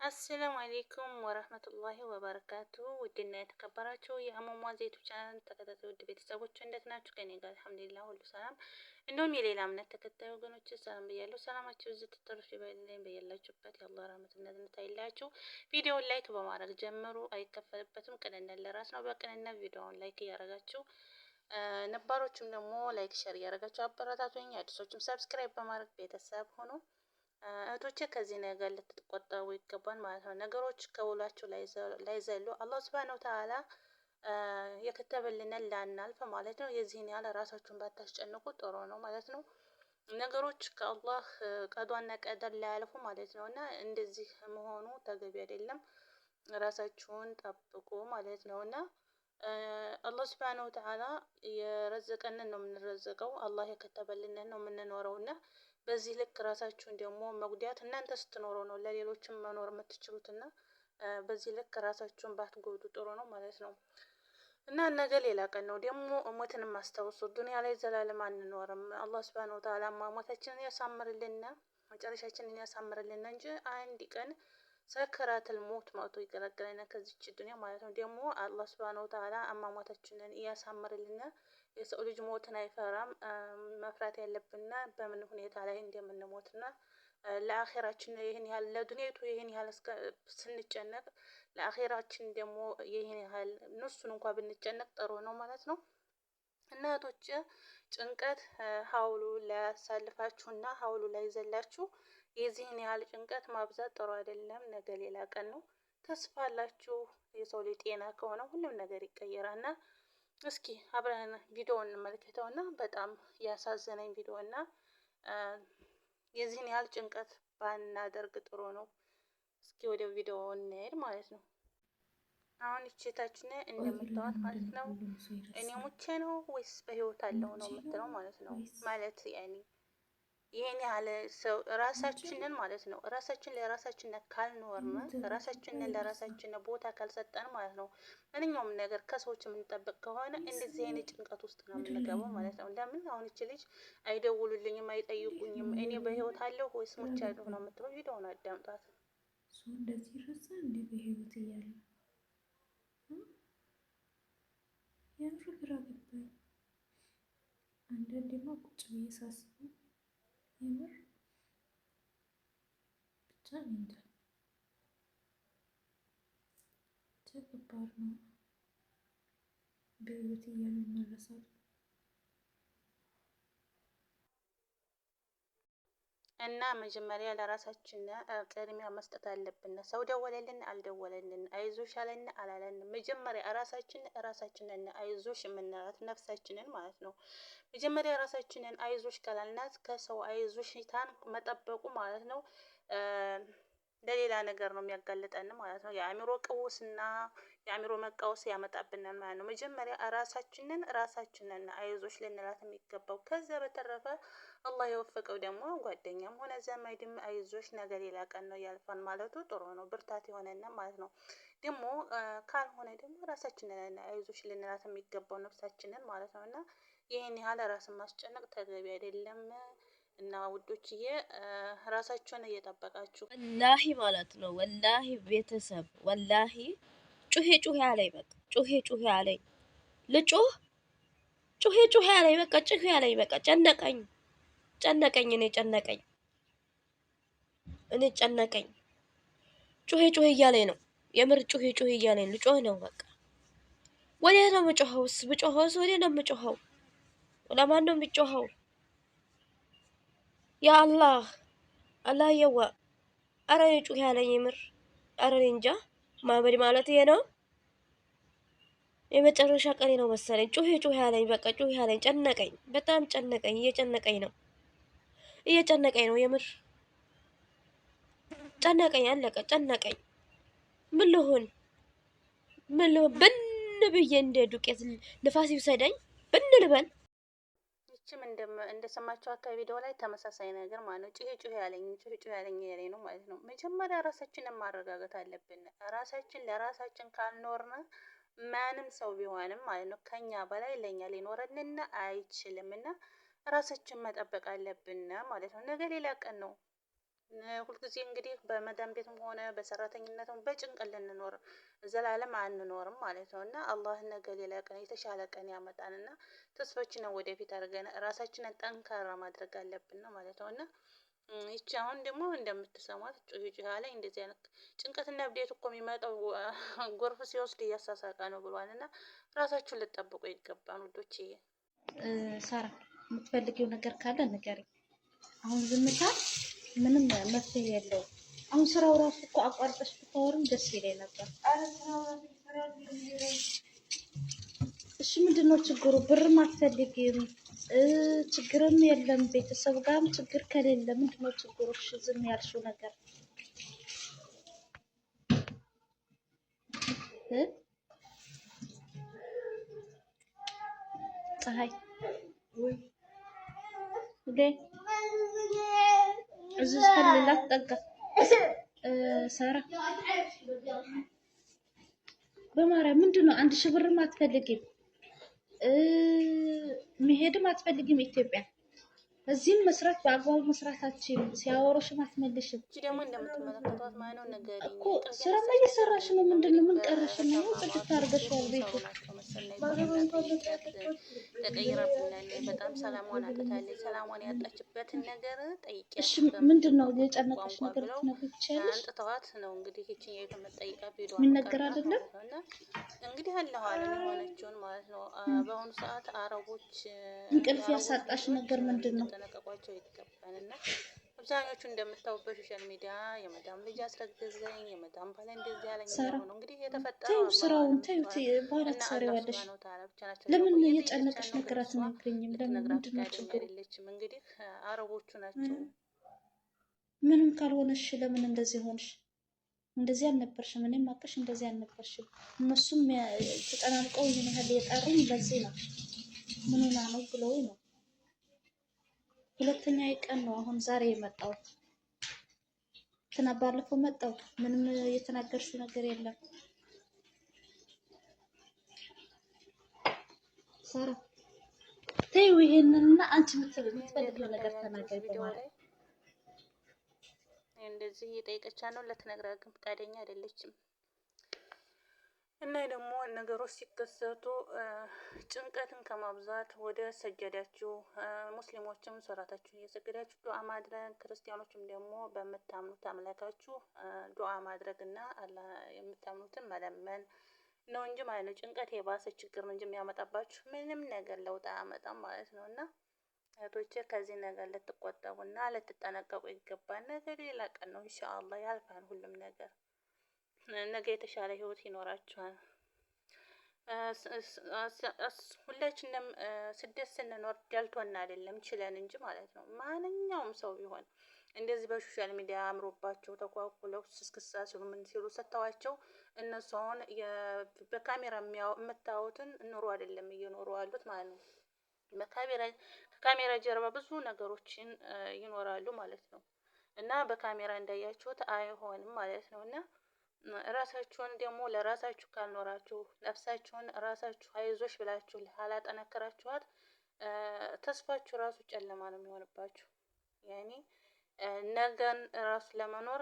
አሰላሙ አሌይኩም ወረህመቱላሂ ወበረካቱ። ውድና የተከበራችሁ የእማማ ዜቱ ቻናል ተከታታይ ውድ ቤተሰቦች እንዴት ናችሁ? ከኔ ጋር አልሐምዱሊላህ ሁሉ ሰላም። እንዲሁም የሌላ እምነት ተከታይ ወገኖች ሰላም ብያለሁ። ሰላማችሁ እዚህ ትተርፍ ይበልልኝ በያላችሁበት የአላህ ረህመትና እዝነት አይለያችሁ። ቪዲዮውን ላይክ በማድረግ ጀምሩ፣ አይከፈልበትም። ቅንነት ለራስ ነው። በቅንነት ቪዲዮውን ላይክ እያደረጋችሁ ነባሮችም ደግሞ ላይክ ሸር እያደረጋችሁ አበረታቱኝ። አዲሶችም ሰብስክራይብ በማድረግ ቤተሰብ ሆኖ እህቶቼ ከዚህ ነገር ልትቆጠቡ ይገባል ማለት ነው። ነገሮች ከውላችሁ ላይ ዘሎ አላህ ሱብሃነሁ ወተዓላ የከተበልንን ላናልፍ ማለት ነው። የዚህን ያህል ራሳችሁን ባታስጨንቁ ጥሩ ነው ማለት ነው። ነገሮች ከአላህ ቀዷና ቀደር ላያልፉ ማለት ነው እና እንደዚህ መሆኑ ተገቢ አይደለም። ራሳችሁን ጠብቁ ማለት ነው እና አላህ ሱብሃነሁ ወተዓላ የረዘቀንን ነው የምንረዘቀው። አላህ የከተበልንን ነው የምንኖረው እና በዚህ ልክ ራሳችሁን ደግሞ መጉዳት እናንተ ስትኖሩ ነው ለሌሎችም መኖር የምትችሉትና በዚህ ልክ ራሳችሁን ባትጎዱ ጥሩ ነው ማለት ነው። እና ነገ ሌላ ቀን ነው ደግሞ ሞትን ማስታወሱ። ዱንያ ላይ ዘላለም አንኖርም። አላህ ሱብሃነሁ ወተዓላ ሞታችንን ያሳምርልና መጨረሻችንን ያሳምርልና እንጂ አንድ ቀን ሰከራተል ሞት መጥቶ ይገላግለናል ከዚች ዱንያ ማለት ነው። ደግሞ አላህ ሱብሃነሁ ወተዓላ አሟሟታችንን እያሳምርልና የሰው ልጅ ሞትን አይፈራም። መፍራት ያለብንና በምን ሁኔታ ላይ እንደምንሞትና ለአኼራችን ይህን ያህል ለዱንያቱ ይህን ያህል ስንጨነቅ ለአኼራችን ደግሞ ይህን ያህል እነሱን እንኳን ብንጨነቅ ጥሩ ነው ማለት ነው። እናቶች ጭንቀት ሀውሉ ላይ ያሳልፋችሁና ሀውሉ ላይ ዘላችሁ የዚህን ያህል ጭንቀት ማብዛት ጥሩ አይደለም። ነገ ሌላ ቀን ነው። ተስፋ አላችሁ። የሰው ልጅ ጤና ከሆነ ሁሉም ነገር ይቀየራልና እስኪ አብረን ቪዲዮውን እንመልከተውና በጣም ያሳዘነኝ ቪዲዮና የዚህን ያህል ጭንቀት ባናደርግ ጥሩ ነው። እስኪ ወደ ቪዲዮ እንሄድ ማለት ነው። አሁን እቺታችን እንደምታዋት ማለት ነው እኔ ሙቼ ነው ወይስ በህይወት አለው ነው የምትለው ማለት ነው። ማለት ያኔ ይሄን ያህል ሰው ራሳችንን ማለት ነው ራሳችን ለራሳችን ካልኖርን ራሳችንን ለራሳችን ቦታ ካልሰጠን ማለት ነው ማንኛውም ነገር ከሰዎች የምንጠብቅ ከሆነ እንደዚህ አይነት ጭንቀት ውስጥ ነው የምንገባው ማለት ነው። ለምን አሁን እቺ ልጅ አይደውሉልኝም፣ አይጠይቁኝም እኔ በህይወት አለሁ ወይስ ሞቻለሁ ነው የምትለው። ቪዲዮውን አዳምጣት። እሱ እንደዚህ ረሳ እንዴ በህይወት እያለ የምር ግራ ገባኝ። አንዳንዴማ ቁጭ ብዬ ሳስበው የምር ብቻ እንጃ ከባድ ነው በህይወት እያሉ መረሳት። እና መጀመሪያ ለራሳችን ቅድሚያ መስጠት አለብን። ሰው ደወለልን አልደወለልን፣ አይዞሽ አለን አላለን፣ መጀመሪያ ራሳችንን አይዞሽ የምንላት ነፍሳችንን ማለት ነው። መጀመሪያ ራሳችንን አይዞሽ ካላልናት ከሰው አይዞሽታን መጠበቁ ማለት ነው ለሌላ ነገር ነው የሚያጋልጠን ማለት ነው። የአእምሮ ቀውስና የአእምሮ መቃወስ ያመጣብናል ማለት ነው። መጀመሪያ ራሳችንን አይዞሽ ልንላት የሚገባው። ከዛ በተረፈ አላህ የወፈቀው ደግሞ ጓደኛም ሆነ ዘመድም አይዞሽ ነገ ሌላ ቀን ነው ያልፋል ማለቱ ጥሩ ነው፣ ብርታት የሆነና ማለት ነው። ደግሞ ካልሆነ ደግሞ ራሳችንን አይዞሽ ልንላት የሚገባው ነፍሳችንን ማለት ነው። እና ይህን ያህል ራስን ማስጨነቅ ተገቢ አይደለም። እና ውዶችዬ ራሳችሁን እየጠበቃችሁ ወላሂ ማለት ነው። ወላሂ ቤተሰብ ወላሂ ጩሄ አለኝ። በቃ ጩሄ አለኝ። ልጩህ ጩሄ አለኝ። በቃ ጩሄ አለኝ። በቃ ጨነቀኝ። እኔ ጨነቀኝ። ጩሄ እያለኝ ነው። የምር ጩሄ እያለኝ ልጮህ ነው። በቃ ወዴት ነው የምጮኸውስ? ብጮኸውስ ወዴት ነው የምጮኸው? ለማን ነው የሚጮኸው? ያ አላህ የዋ አረ ጩህ ያለኝ የምር አረ እንጃ ማበድ ማለት ይሄ ነው። የመጨረሻ ቀኔ ነው መሰለኝ። ጩህ ያለኝ በቃ ጩህ ያለኝ ጨነቀኝ፣ በጣም ጨነቀኝ። እየጨነቀኝ ነው የምር ጨነቀኝ። አለቀ ጨነቀኝ። ምን ልሁን ብን ብዬ እንደ ዱቄት ንፋስ ይውሰደኝ ብን ልበል። ይችም እንደሰማችኋት ከቪዲዮ ላይ ተመሳሳይ ነገር ማለት ነው። ጩሄ ያለኝ ያለኝ ነው ማለት ነው። መጀመሪያ ራሳችንን ማረጋጋት አለብን። ለራሳችን ካልኖርን ማንም ሰው ቢሆንም ማለት ነው ከኛ በላይ ለኛ ሊኖረንና አይችልም። እና ራሳችን መጠበቅ አለብን ማለት ነው። ነገ ሌላ ቀን ነው። ሁልጊዜ እንግዲህ በመዳም ቤትም ሆነ በሰራተኝነትም በጭንቀት ልንኖር ዘላለም አንኖርም ማለት ነው እና አላህ ነገ ሌላ ቀን የተሻለ ቀን ያመጣል እና ተስፋችንን ወደፊት አድርገን ራሳችንን ጠንካራ ማድረግ አለብን ነው ማለት ነው እና ይቺ አሁን ደግሞ እንደምትሰሟት ጩሂ ጩሂ ላይ እንደዚህ አይነት ጭንቀትና እብዴት እኮ የሚመጣው ጎርፍ ሲወስድ እያሳሳቀ ነው ብሏል እና ራሳችሁን ልጠብቁ ይገባል ውዶችዬ። ሳራ የምትፈልጊው ነገር ካለ ንገሪኝ። አሁን ዝምታ ምንም መፍትሄ የለውም። አሁን ስራው ራሱ እኮ አቋርጠሽ ብታወሪም ደስ ይለኝ ነበር። እሺ ምንድነው ችግሩ? ብርም አትፈልጊም፣ ችግርም የለም፣ ቤተሰብ ጋርም ችግር ከሌለ ምንድነው ችግሩ? እሺ ዝም ያልሽው ነገር ፀሐይ እዚህ ስተልላት ጠጋ ሳራ በማርያም ምንድነው? 1000 ብርም አትፈልጊም፣ መሄድም አትፈልጊም ኢትዮጵያ። እዚህም መስራት በአግባቡ መስራታችን ሲያወሩሽም አትመልሽም። እቺ ደግሞ እንደምትመለከቷት ማነው ነገር እኮ ስራማ እየሰራሽ ነው። ምንድነው? ምን ቀረሽ ነው? ጽድት አድርገሽዋል ቤቱ። ተቀይራብናለች። በጣም ሰላሟን አጥታለች። ሰላሟን ያጣችበትን ነገር ጠይቂያት። እሺ ምንድነው የጨነቀሽ ነገር? ልትነግሪኝ ትችያለሽ? አንጥተዋት ነው እንግዲህ ይቺ የምትጠይቃ ቪዲዮ ምን ነገር አይደለም እንግዲህ አለሁ አለም የሆነችውን ማለት ነው። በአሁኑ ሰዓት አረቦች እንቅልፍ ያሳጣሽ ነገር ምንድን ነው? ሊጠነቀቋቸው ይገባል እና አብዛኞቹ እንደምታውቁ በሶሻል ሚዲያ የመዳም ልጅ አስረገዘኝ፣ የመዳም ባለ እንደዚህ ያለኝ ነው እንግዲህ የተፈጠረው። ስራውን ተይው፣ በኋላ ትሰሪዋለሽ። ለምን የጨነቀሽ ነገር አትነግሪኝም? ለምን ምንድን ነው ችግሩ? እንግዲህ አረቦቹ ናቸው። ምንም ካልሆነሽ ለምን እንደዚህ ሆንሽ? እንደዚህ አልነበርሽም። እኔም አውቅሽ እንደዚህ አልነበርሽም። እነሱም ተጨናንቀው ይሄን ያህል የጠሩኝ ለዚህ ነው። ምን ሆና ነው ብለው ነው። ሁለተኛ ቀን ነው አሁን ዛሬ የመጣሁት። ባለፈው መጣሁ። ምንም የተናገርሽው ነገር የለም ሳራ። ተይው ይሄንንና አንቺ የምትፈልጊው ነገር ተናገሪ በማለት እንደዚህ እየጠየቀቻት ነው። ለትነግራት ግን ፈቃደኛ አይደለችም። እና ደግሞ ነገሮች ሲከሰቱ ጭንቀትን ከማብዛት ወደ ሰጀዳችሁ፣ ሙስሊሞችም ሶላታችሁን እየሰገዳችሁ ዱዓ ማድረግ፣ ክርስቲያኖችም ደግሞ በምታምኑት አምላካችሁ ዱዓ ማድረግ እና አላህ የምታምኑትን መለመን ነው እንጂ ማለት ነው። ጭንቀት የባሰ ችግር ነው እንጂ የሚያመጣባችሁ ምንም ነገር ለውጥ አያመጣም ማለት ነው። እና እህቶቼ ከዚህ ነገር ልትቆጠቡና ልትጠነቀቁ ይገባል። ነገ ሌላ ቀን ነው። ኢንሻአላህ ያልፋል ሁሉም ነገር። ነገ የተሻለ ህይወት ይኖራችኋል። ሁላችንም ስደት ስንኖር ደልቶና አይደለም ችለን እንጂ ማለት ነው። ማንኛውም ሰው ቢሆን እንደዚህ በሶሻል ሚዲያ አምሮባቸው ተኳኩለው ስስክሳ ሲሉ ምን ሲሉ ሰጥተዋቸው እነሱ አሁን በካሜራ የምታዩትን ኑሮ አይደለም እየኖሩ ያሉት ማለት ነው። ከካሜራ ጀርባ ብዙ ነገሮችን ይኖራሉ ማለት ነው። እና በካሜራ እንዳያችሁት አይሆንም ማለት ነው። እና ራሳችሁን ደግሞ ለራሳችሁ ካልኖራችሁ ነፍሳችሁን ራሳችሁ አይዞሽ ብላችሁ ካላጠነከራችኋት ተስፋችሁ ራሱ ጨለማ ነው የሚሆንባችሁ። ያኔ ነገን ራሱ ለመኖር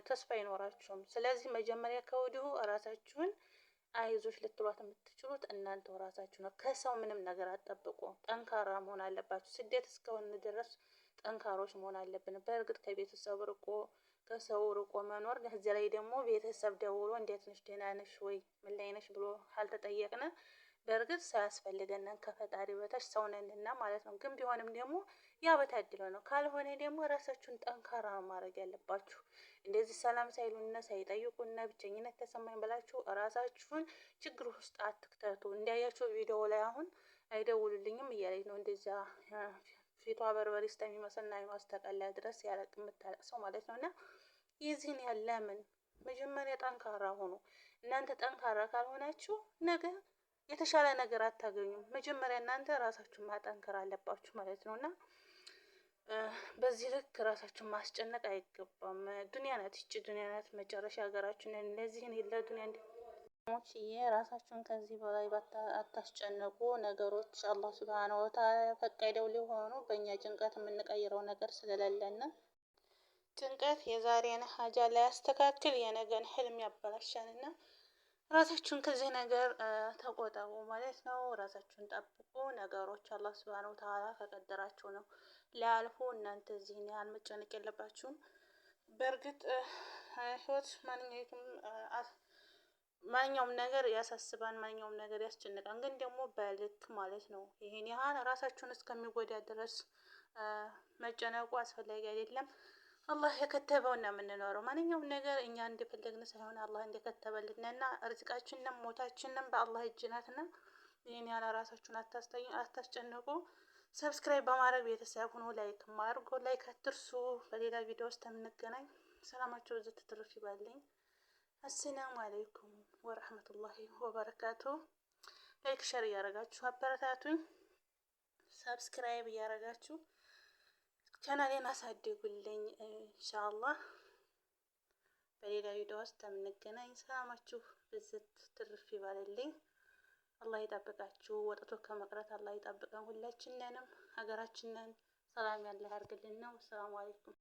ተስፋ አይኖራችሁም። ስለዚህ መጀመሪያ ከወዲሁ ራሳችሁን አይዞሽ ልትሏት የምትችሉት እናንተው ራሳችሁ ነው። ከሰው ምንም ነገር አትጠብቁ። ጠንካራ መሆን አለባችሁ። ስደት እስከሆነ ድረስ ጠንካሮች መሆን አለብን። በእርግጥ ከቤተሰብ ርቆ ከሰው ርቆ መኖር፣ ከዚያ ላይ ደግሞ ቤተሰብ ደውሎ እንዴት ነሽ ደህና ነሽ ወይ ምን ላይ ነሽ ብሎ ካልተጠየቅነ በእርግጥ ሳያስፈልገን ከፈጣሪ በታች ሰው ነንና ማለት ነው። ግን ቢሆንም ደግሞ ያ በታድሎ ነው። ካልሆነ ደግሞ ራሳችሁን ጠንካራ ማድረግ ያለባችሁ። እንደዚህ ሰላም ሳይሉና ሳይጠይቁና ብቸኝነት ተሰማኝ ብላችሁ ራሳችሁን ችግር ውስጥ አትክተቱ። እንዲያያችሁ ቪዲዮ ላይ አሁን አይደውሉልኝም እያለች ነው እንደዚያ ፊቷ በርበሬ እስከሚመስልና አይኗ እስከቀላ ድረስ ያለቅ የምታለቅሰው ማለት ነው። እና የዚህን ያህል ለምን? መጀመሪያ ጠንካራ ሆኑ። እናንተ ጠንካራ ካልሆናችሁ ነገ የተሻለ ነገር አታገኙም። መጀመሪያ እናንተ ራሳችሁን ማጠንከር አለባችሁ ማለት ነው። እና በዚህ ልክ ራሳችሁን ማስጨነቅ አይገባም። ዱንያ ናት፣ ይቺ ዱንያ ናት። መጨረሻ ሀገራችን እነዚህን ለዱንያ ራሳችሁን ከዚህ በላይ አታስጨንቁ። ነገሮች አላህ ሱብሃነሁ ወተዓላ ፈቀደው ሊሆኑ በእኛ ጭንቀት የምንቀይረው ነገር ስለሌለና ጭንቀት የዛሬን ሀጃ ላይ ያስተካክል የነገን ህልም ያበላሻልና ራሳችሁን ከዚህ ነገር ተቆጠቡ ማለት ነው። ራሳችሁን ጠብቁ። ነገሮች አላህ ሱብሃነሁ ወተዓላ ከቀደራቸው ነው ሊያልፉ። እናንተ እዚህን ያህል መጨነቅ የለባችሁም። በእርግጥ ህይወት ማንኛውም ነገር ያሳስባን፣ ማንኛውም ነገር ያስጨንቃን፣ ግን ደግሞ በልክ ማለት ነው። ይሄን ያህል ራሳችሁን እስከሚጎዳ ድረስ መጨነቁ አስፈላጊ አይደለም። አላህ የከተበውን ነው የምንኖረው። ማንኛውም ነገር እኛ እንደፈለግን ሳይሆን አላህ እንደከተበልንና ርዝቃችንም ሞታችንም በአላህ እጅ ናትና ይህን ያህል ራሳችሁን አታስጨንቁ። ሰብስክራይብ በማድረግ ቤተሰብ ሁኑ። ላይክ ማድርጎ ላይክ አትርሱ። በሌላ ቪዲዮ ውስጥ የምንገናኝ። ሰላማችሁ ብዙ ትርፍ ይበልኝ። አሰላሙ አለይኩም ወረህመቱላሂ ወበረካቱ። ላይክ ሸር እያደረጋችሁ አበረታቱኝ። ሰብስክራይብ እያደረጋችሁ ቻናሌን አሳድጉልኝ። ኢንሻአላህ በሌላ ቪዲዮ ውስጥ የምንገናኝ። ሰላማችሁ ብዝት ትርፍ ይበልልኝ። አላህ ይጠብቃችሁ። ወጥቶ ከመቅረት አላህ ይጠብቀን ሁላችንንም። ሀገራችንን ሰላም ያለ ያርግልን ነው። ሰላም አለይኩም።